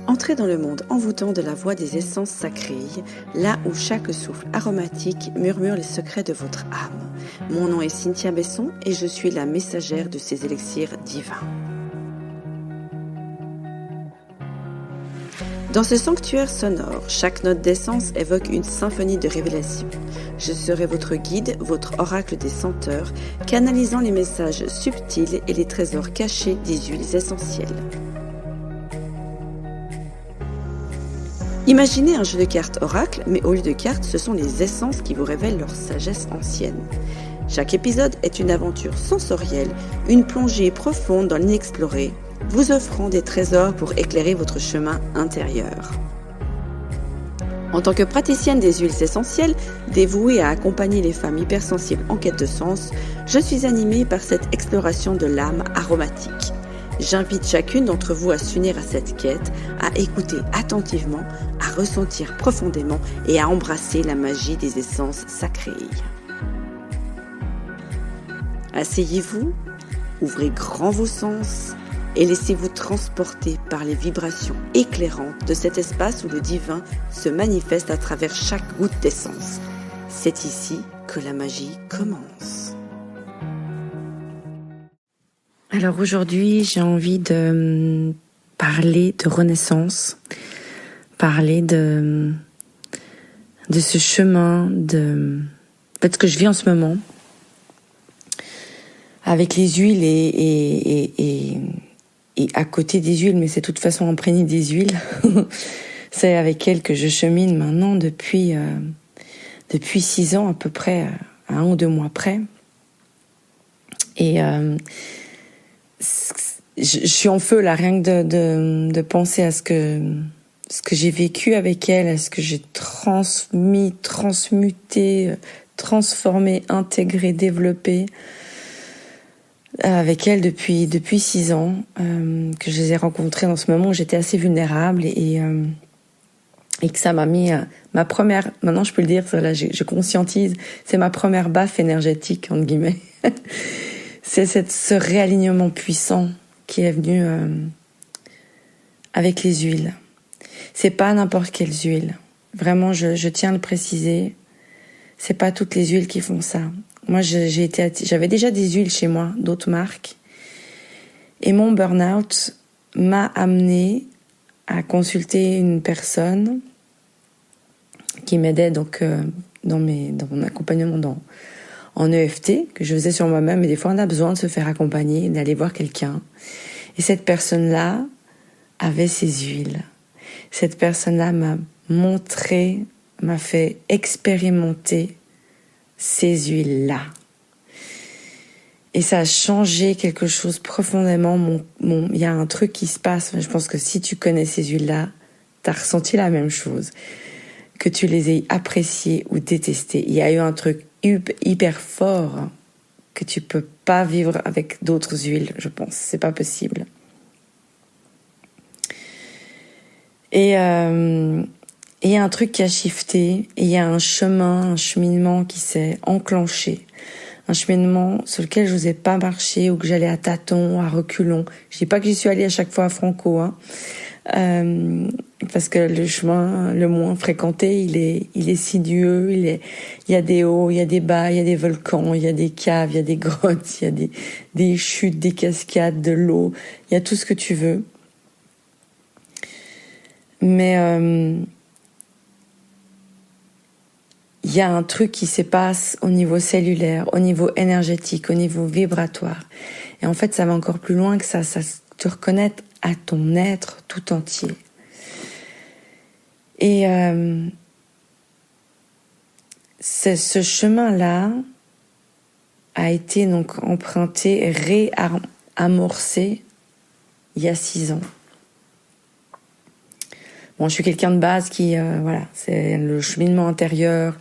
Entrez dans le monde envoûtant de la voix des essences sacrées, là où chaque souffle aromatique murmure les secrets de votre âme. Mon nom est Cynthia Besson et je suis la messagère de ces élixirs divins. Dans ce sanctuaire sonore, chaque note d'essence évoque une symphonie de révélation. Je serai votre guide, votre oracle des senteurs, canalisant les messages subtils et les trésors cachés des huiles essentielles. Imaginez un jeu de cartes oracle, mais au lieu de cartes, ce sont les essences qui vous révèlent leur sagesse ancienne. Chaque épisode est une aventure sensorielle, une plongée profonde dans l'inexploré, vous offrant des trésors pour éclairer votre chemin intérieur. En tant que praticienne des huiles essentielles, dévouée à accompagner les femmes hypersensibles en quête de sens, je suis animée par cette exploration de l'âme aromatique. J'invite chacune d'entre vous à s'unir à cette quête, à écouter attentivement, à ressentir profondément et à embrasser la magie des essences sacrées. Asseyez-vous, ouvrez grand vos sens et laissez-vous transporter par les vibrations éclairantes de cet espace où le divin se manifeste à travers chaque goutte d'essence. C'est ici que la magie commence. Alors aujourd'hui, j'ai envie de parler de renaissance, parler de ce chemin, ce que je vis en ce moment avec les huiles et à côté des huiles, mais c'est de toute façon imprégné des huiles. C'est avec elles que je chemine maintenant depuis 6 ans à peu près, à 1 ou 2 mois près. Et je suis en feu là, rien que de penser à ce que j'ai vécu avec elle, à ce que j'ai transmis, transmuté, transformé, intégré, développé avec elle depuis 6 ans, que je les ai rencontrées dans ce moment où j'étais assez vulnérable et que ça m'a mis ma première, maintenant je peux le dire, là je conscientise, c'est ma première baffe énergétique entre guillemets. C'est ce réalignement puissant qui est venu avec les huiles. C'est pas n'importe quelles huiles. Vraiment, je tiens à le préciser. C'est pas toutes les huiles qui font ça. Moi, j'avais déjà des huiles chez moi, d'autres marques. Et mon burn-out m'a amené à consulter une personne qui m'aidait donc dans mon accompagnement en EFT, que je faisais sur moi-même, et des fois on a besoin de se faire accompagner, d'aller voir quelqu'un. Et cette personne-là avait ses huiles. Cette personne-là m'a fait expérimenter ces huiles-là. Et ça a changé quelque chose profondément. Il y a un truc qui se passe, je pense que si tu connais ces huiles-là, t'as ressenti la même chose. Que tu les aies appréciées ou détestées. Il y a eu un truc hyper fort que tu peux pas vivre avec d'autres huiles, je pense. C'est pas possible. Et il y a un truc qui a shifté, et il y a un cheminement qui s'est enclenché. Un cheminement sur lequel je n'osais pas marcher, ou que j'allais à tâtons, à reculons. Je dis pas que j'y suis allée à chaque fois à Franco, parce que le chemin le moins fréquenté, il est sinueux, il y a des hauts, il y a des bas, il y a des volcans, il y a des caves, il y a des grottes, il y a des chutes, des cascades, de l'eau, il y a tout ce que tu veux. Mais il y a un truc qui se passe au niveau cellulaire, au niveau énergétique, au niveau vibratoire. Et en fait, ça va encore plus loin que ça te reconnaître à ton être tout entier. Et ce chemin-là a été donc emprunté, réamorcé il y a 6 ans. Bon, je suis quelqu'un de base qui, c'est le cheminement intérieur,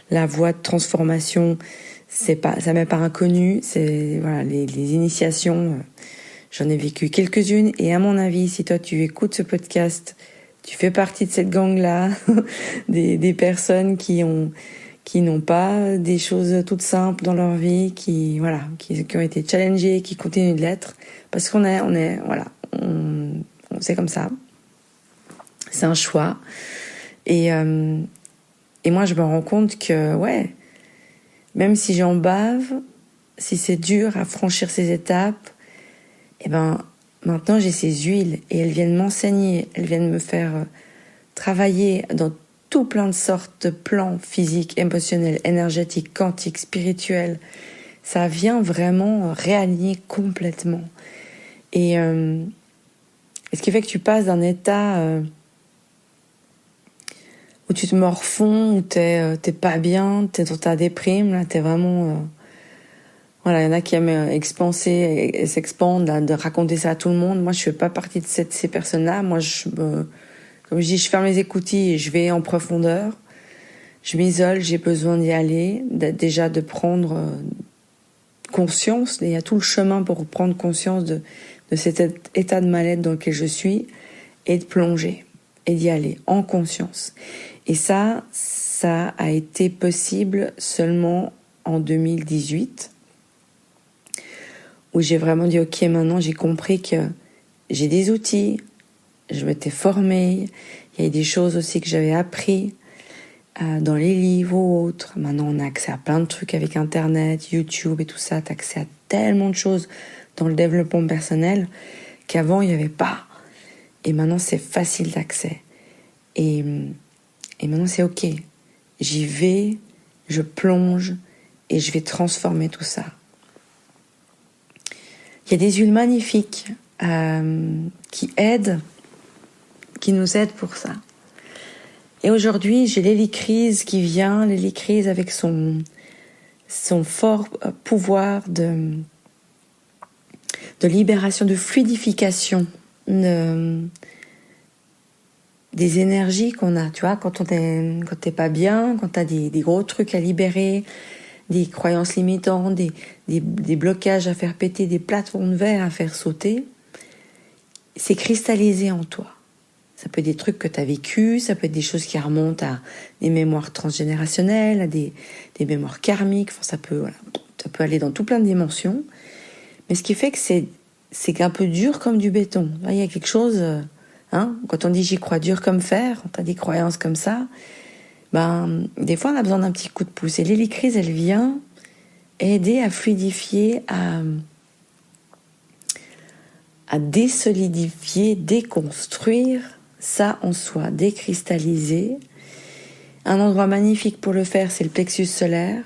la voie de transformation. Ça m'est pas inconnu. C'est les initiations. J'en ai vécu quelques-unes. Et à mon avis, si toi tu écoutes ce podcast, tu fais partie de cette gang-là, des personnes qui n'ont pas des choses toutes simples dans leur vie, qui ont été challengées, qui continuent de l'être, parce qu'on c'est comme ça. C'est un choix. Et moi, je me rends compte que, même si j'en bave, si c'est dur à franchir ces étapes, maintenant j'ai ces huiles et elles viennent m'enseigner, elles viennent me faire travailler dans tout plein de sortes de plans physiques, émotionnels, énergétiques, quantiques, spirituels. Ça vient vraiment réaligner complètement. Et ce qui fait que tu passes d'un état où tu te morfonds, où t'es pas bien, t'es dans ta déprime, là t'es vraiment... il y en a qui aiment expanser et s'expandre, là, de raconter ça à tout le monde. Moi, je fais pas partie de ces personnes-là. Moi, comme je dis, je ferme les écoutilles et je vais en profondeur. Je m'isole, j'ai besoin d'y aller, déjà de prendre conscience. Il y a tout le chemin pour prendre conscience de cet état de mal-être dans lequel je suis et de plonger et d'y aller en conscience. Et ça a été possible seulement en 2018, où j'ai vraiment dit ok, maintenant j'ai compris que j'ai des outils, je m'étais formée, il y a des choses aussi que j'avais appris dans les livres ou autres. Maintenant on a accès à plein de trucs avec Internet, YouTube et tout ça, t'as accès à tellement de choses dans le développement personnel qu'avant il n'y avait pas. Et maintenant c'est facile d'accès. Et maintenant c'est ok. J'y vais, je plonge et je vais transformer tout ça. Il y a des huiles magnifiques qui nous aident pour ça. Et aujourd'hui, j'ai l'hélicryse qui vient, l'hélicryse avec son fort pouvoir de libération, de fluidification des énergies qu'on a. Tu vois, quand t'es pas bien, quand t'as des gros trucs à libérer, des croyances limitantes, des blocages à faire péter, des plafonds de verre à faire sauter, c'est cristallisé en toi. Ça peut être des trucs que tu as vécus, ça peut être des choses qui remontent à des mémoires transgénérationnelles, à des mémoires karmiques, ça peut aller dans tout plein de dimensions. Mais ce qui fait que c'est un peu dur comme du béton. Il y a quelque chose, quand on dit j'y crois dur comme fer, quand tu as des croyances comme ça, des fois on a besoin d'un petit coup de pouce. Et l'hélicryse, elle vient aider à fluidifier, à désolidifier, déconstruire ça en soi, décristalliser. Un endroit magnifique pour le faire, c'est le plexus solaire.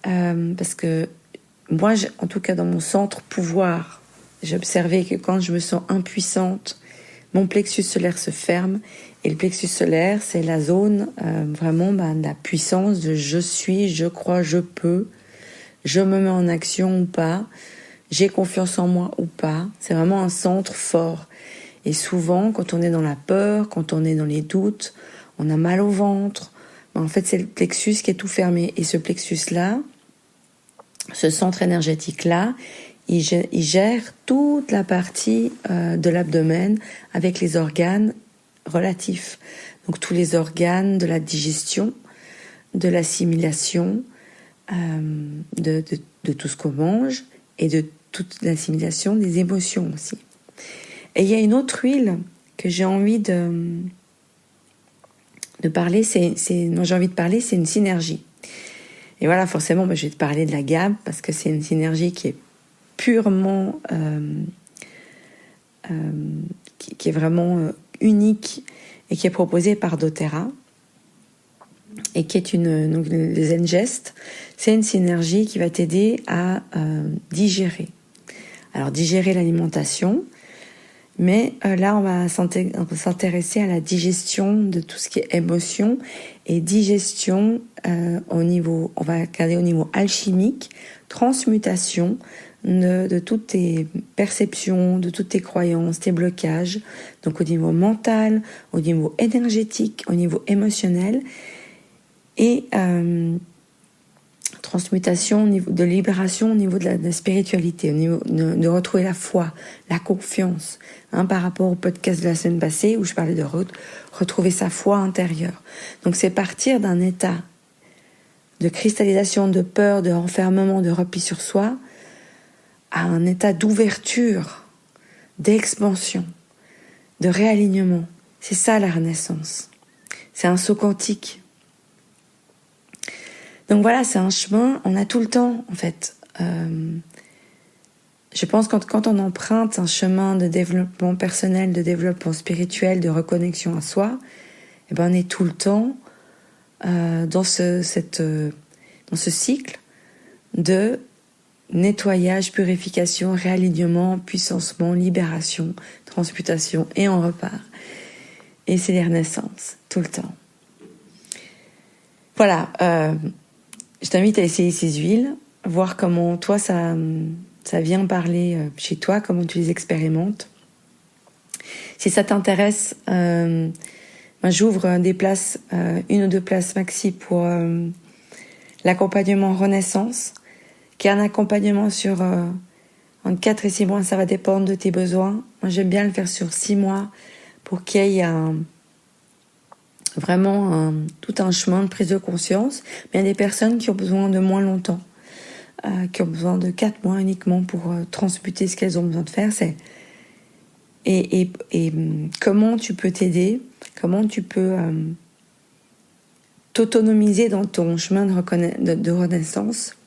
Parce que moi, en tout cas dans mon centre pouvoir, j'ai observé que quand je me sens impuissante, mon plexus solaire se ferme. Et le plexus solaire, c'est la zone vraiment de la puissance, de je suis, je crois, je peux, je me mets en action ou pas, j'ai confiance en moi ou pas. C'est vraiment un centre fort. Et souvent, quand on est dans la peur, quand on est dans les doutes, on a mal au ventre. En fait, c'est le plexus qui est tout fermé. Et ce plexus-là, ce centre énergétique-là, il gère toute la partie de l'abdomen avec les organes relatifs. Donc tous les organes de la digestion, de l'assimilation, de tout ce qu'on mange et de toute l'assimilation des émotions aussi. Et il y a une autre huile que j'ai envie de parler, c'est une synergie. Et voilà, forcément, je vais te parler de la gamme parce que c'est une synergie qui est purement, qui est vraiment unique et qui est proposée par doTERRA et qui est donc le Zengest. C'est une synergie qui va t'aider à digérer. Alors digérer l'alimentation, mais là on va s'intéresser à la digestion de tout ce qui est émotion et digestion on va regarder au niveau alchimique, transmutation de toutes tes perceptions, de toutes tes croyances, tes blocages, donc au niveau mental, au niveau énergétique, au niveau émotionnel, et transmutation au niveau de libération au niveau de la spiritualité, au niveau de retrouver la foi, la confiance, par rapport au podcast de la semaine passée où je parlais de retrouver sa foi intérieure. Donc c'est partir d'un état de cristallisation, de peur, de renfermement, de repli sur soi, à un état d'ouverture, d'expansion, de réalignement. C'est ça la renaissance. C'est un saut quantique. Donc voilà, c'est un chemin, on a tout le temps en fait. Je pense que quand on emprunte un chemin de développement personnel, de développement spirituel, de reconnexion à soi, eh ben on est tout le temps dans ce cycle de nettoyage, purification, réalignement, puissancement, libération, transmutation, et on repart. Et c'est les renaissances, tout le temps. Voilà, je t'invite à essayer ces huiles, voir comment toi ça vient parler chez toi, comment tu les expérimentes. Si ça t'intéresse, moi j'ouvre des places, 1 ou 2 places maxi pour l'accompagnement Renaissance, qui est un accompagnement sur entre 4 et 6 mois, ça va dépendre de tes besoins. Moi j'aime bien le faire sur 6 mois pour qu'il y ait vraiment tout un chemin de prise de conscience. Mais il y a des personnes qui ont besoin de moins longtemps, qui ont besoin de 4 mois uniquement pour transmuter ce qu'elles ont besoin de faire. Et comment tu peux t'aider, comment tu peux t'autonomiser dans ton chemin de renaissance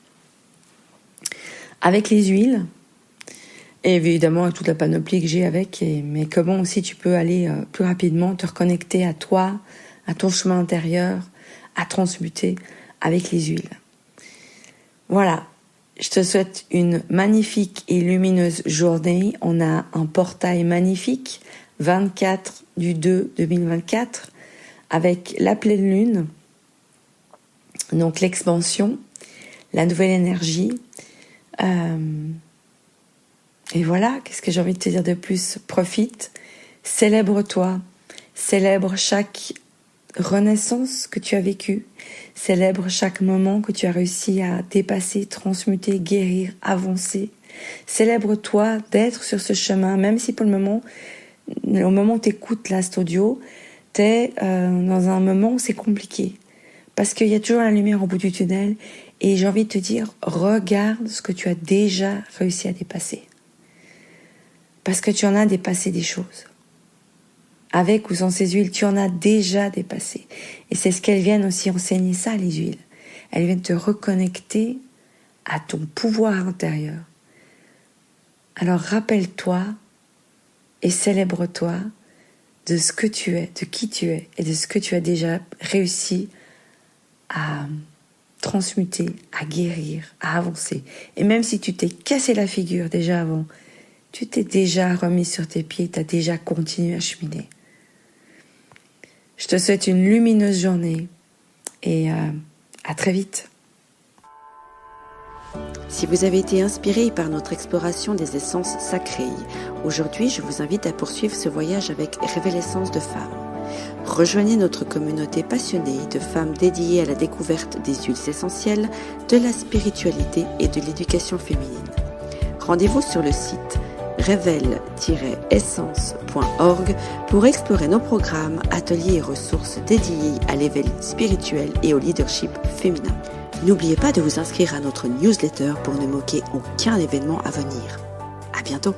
avec les huiles, et évidemment avec toute la panoplie que j'ai avec, mais comment aussi tu peux aller plus rapidement te reconnecter à toi, à ton chemin intérieur, à transmuter avec les huiles. Voilà, je te souhaite une magnifique et lumineuse journée. On a un portail magnifique, 24/2/2024, avec la pleine lune, donc l'expansion, la nouvelle énergie. Et voilà, qu'est-ce que j'ai envie de te dire de plus ? Profite, célèbre-toi, célèbre chaque renaissance que tu as vécue, célèbre chaque moment que tu as réussi à dépasser, transmuter, guérir, avancer. Célèbre-toi d'être sur ce chemin, même si pour le moment, au moment où tu écoutes là cet audio, tu es dans un moment où c'est compliqué. Parce qu'il y a toujours la lumière au bout du tunnel. Et j'ai envie de te dire, regarde ce que tu as déjà réussi à dépasser. Parce que tu en as dépassé des choses. Avec ou sans ces huiles, tu en as déjà dépassé. Et c'est ce qu'elles viennent aussi enseigner ça, les huiles. Elles viennent te reconnecter à ton pouvoir intérieur. Alors rappelle-toi et célèbre-toi de ce que tu es, de qui tu es et de ce que tu as déjà réussi à transmuter, à guérir, à avancer. Et même si tu t'es cassé la figure déjà avant, tu t'es déjà remis sur tes pieds, tu as déjà continué à cheminer. Je te souhaite une lumineuse journée et à très vite. Si vous avez été inspiré par notre exploration des essences sacrées, aujourd'hui je vous invite à poursuivre ce voyage avec Révélessence de Femmes. Rejoignez notre communauté passionnée de femmes dédiées à la découverte des huiles essentielles, de la spiritualité et de l'éducation féminine. Rendez-vous sur le site révèle-essence.org pour explorer nos programmes, ateliers et ressources dédiés à l'éveil spirituel et au leadership féminin. N'oubliez pas de vous inscrire à notre newsletter pour ne manquer aucun événement à venir. À bientôt!